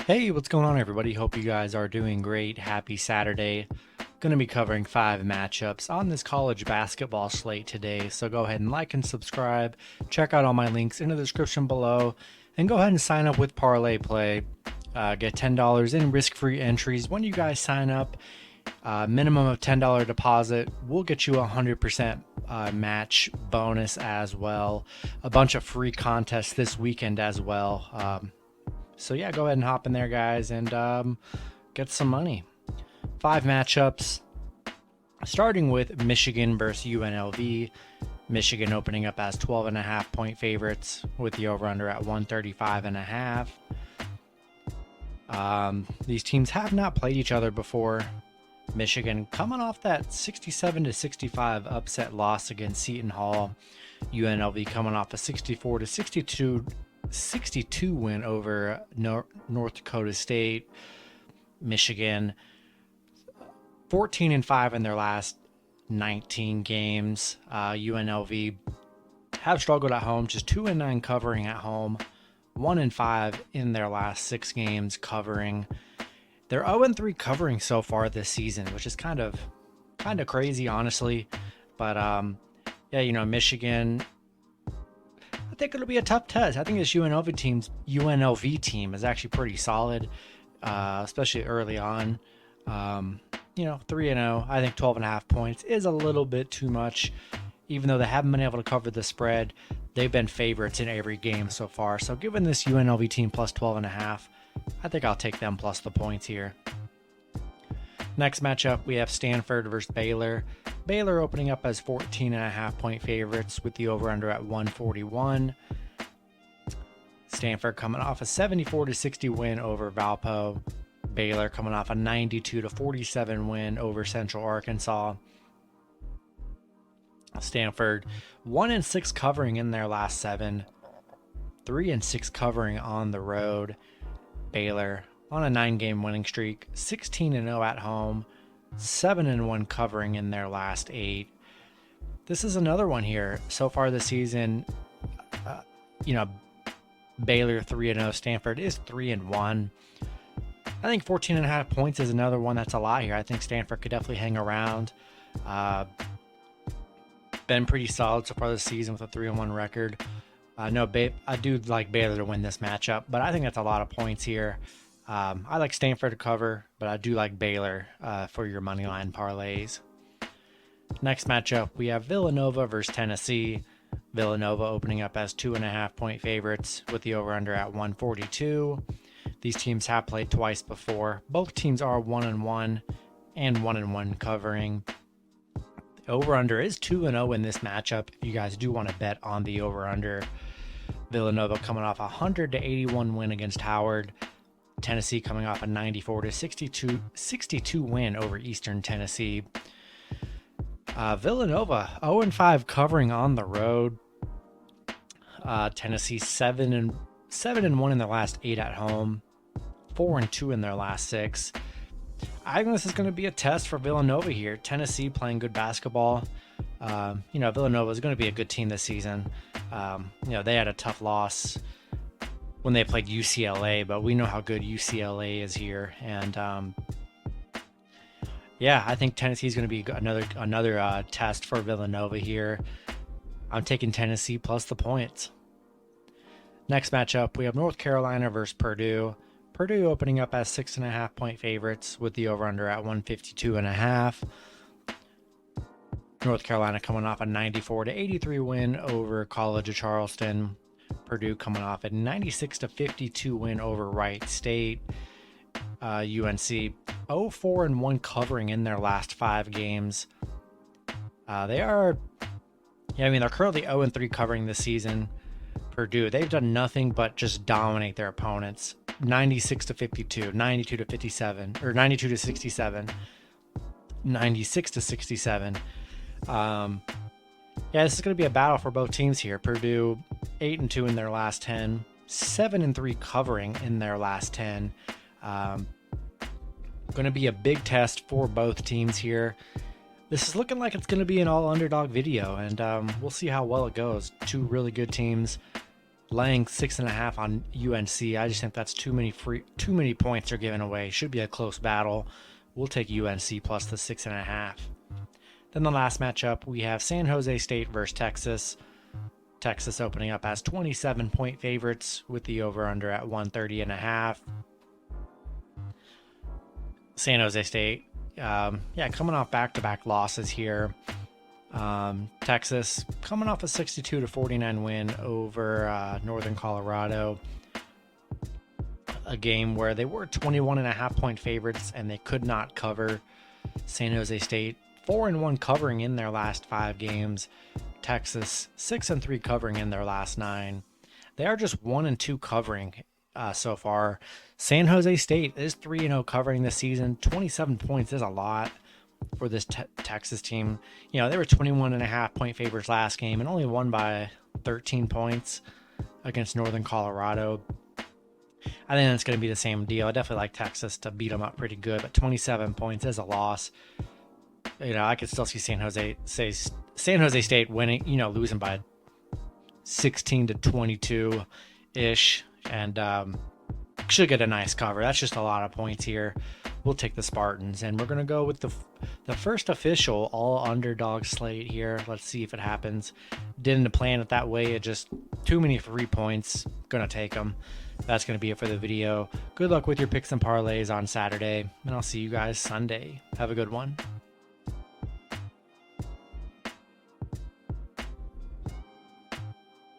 Hey, what's going on, everybody? Hope you guys are doing great. Happy Saturday. Going to be covering 5 matchups on this college basketball slate today. So go ahead and like and subscribe. Check out all my links in the description below. And go ahead and sign up with ParlayPlay. Get $10 in risk-free entries when you guys sign up. Minimum of $10 deposit. We'll get you a 100% match bonus as well. A bunch of free contests this weekend as well. So yeah, go ahead and hop in there, guys, and get some money. 5 matchups, starting with Michigan versus UNLV. Michigan opening up as 12.5 point favorites with the over-under at 135.5. These teams have not played each other before. Michigan coming off that 67-65 upset loss against Seton Hall. UNLV coming off a 64-62 win over North Dakota State. Michigan 14-5 in their last 19 games. UNLV have struggled at home, just 2-9 covering at home, 1-5 in their last 6 games covering. They're 0-3 covering so far this season, which is kind of crazy, honestly. But yeah, Michigan, I think it'll be a tough test. I think this UNLV team is actually pretty solid, especially early on. 3-0. I think 12.5 points is a little bit too much. Even though they haven't been able to cover the spread, they've been favorites in every game so far. So given this UNLV team plus 12.5, I think I'll take them plus the points here. Next matchup, we have Stanford versus Baylor. Baylor opening up as 14.5 point favorites with the over-under at 141. Stanford coming off a 74-60 win over Valpo. Baylor coming off a 92-47 win over Central Arkansas. Stanford 1-6 covering in their last 7, 3-6 covering on the road. Baylor on a 9-game winning streak, 16-0 at home, 7-1 covering in their last 8. This is another one here. So far this season, Baylor 3-0, Stanford is 3-1. I think 14.5 points is another one that's a lot here. I think Stanford could definitely hang around. Been pretty solid so far this season with a 3-1 record. I do like Baylor to win this matchup, but I think that's a lot of points here. I like Stanford to cover, but I do like Baylor for your moneyline parlays. Next matchup, we have Villanova versus Tennessee. Villanova opening up as 2.5 point favorites with the over-under at 142. These teams have played twice before. Both teams are 1-1 and 1-1 covering. The over-under is 2-0 in this matchup if you guys do want to bet on the over-under. Villanova coming off a 100-81 win against Howard. Tennessee coming off a 94-62 win over Eastern Tennessee. Villanova 0-5 covering on the road. Tennessee 7-1 in their last 8 at home, 4-2 in their last 6. I think this is going to be a test for Villanova here. Tennessee playing good basketball. Villanova is going to be a good team this season. They had a tough loss when they played UCLA, but we know how good UCLA is here. And I think Tennessee is going to be another test for Villanova here. I'm taking Tennessee plus the points. Next matchup, we have North Carolina versus Purdue. Purdue opening up as 6.5 point favorites with the over-under at 152.5. North Carolina coming off a 94-83 win over College of Charleston. Purdue coming off a 96-52 win over Wright State. UNC 0-4-1 covering in their last 5 games. They're currently 0-3 covering this season. Purdue, they've done nothing but just dominate their opponents. 96-52, 92-57, or 92-67, 96-67. This is going to be a battle for both teams here. Purdue 8-2 in their last 10, 7-3 covering in their last 10. Going to be a big test for both teams here. This is looking like it's going to be an all underdog video, and we'll see how well it goes. 2 really good teams. laying 6.5 on UNC. I just think that's too many points are given away. Should be a close battle. We'll take UNC plus the 6.5. Then the last matchup, we have San Jose State versus Texas. Texas opening up as 27-point favorites with the over-under at 130.5. San Jose State, coming off back-to-back losses here. Texas coming off a 62-49 win over Northern Colorado. A game where they were 21.5-point favorites and they could not cover. San Jose State 4-1 covering in their last 5 games. Texas 6-3 covering in their last 9. They are just 1-2 covering so far. San Jose State is 3-0 covering this season. 27 points is a lot for this Texas team. You know, they were 21.5-point favorites last game and only won by 13 points against Northern Colorado. I think that's going to be the same deal. I definitely like Texas to beat them up pretty good, but 27 points is a loss. You know, I could still see San Jose State winning, you know, losing by 16-22 ish, and should get a nice cover. That's just a lot of points here. We'll take the Spartans, and we're going to go with the first official all underdog slate here. Let's see if it happens. Didn't plan it that way. It just too many free points. Going to take them. That's going to be it for the video. Good luck with your picks and parlays on Saturday, and I'll see you guys Sunday. Have a good one.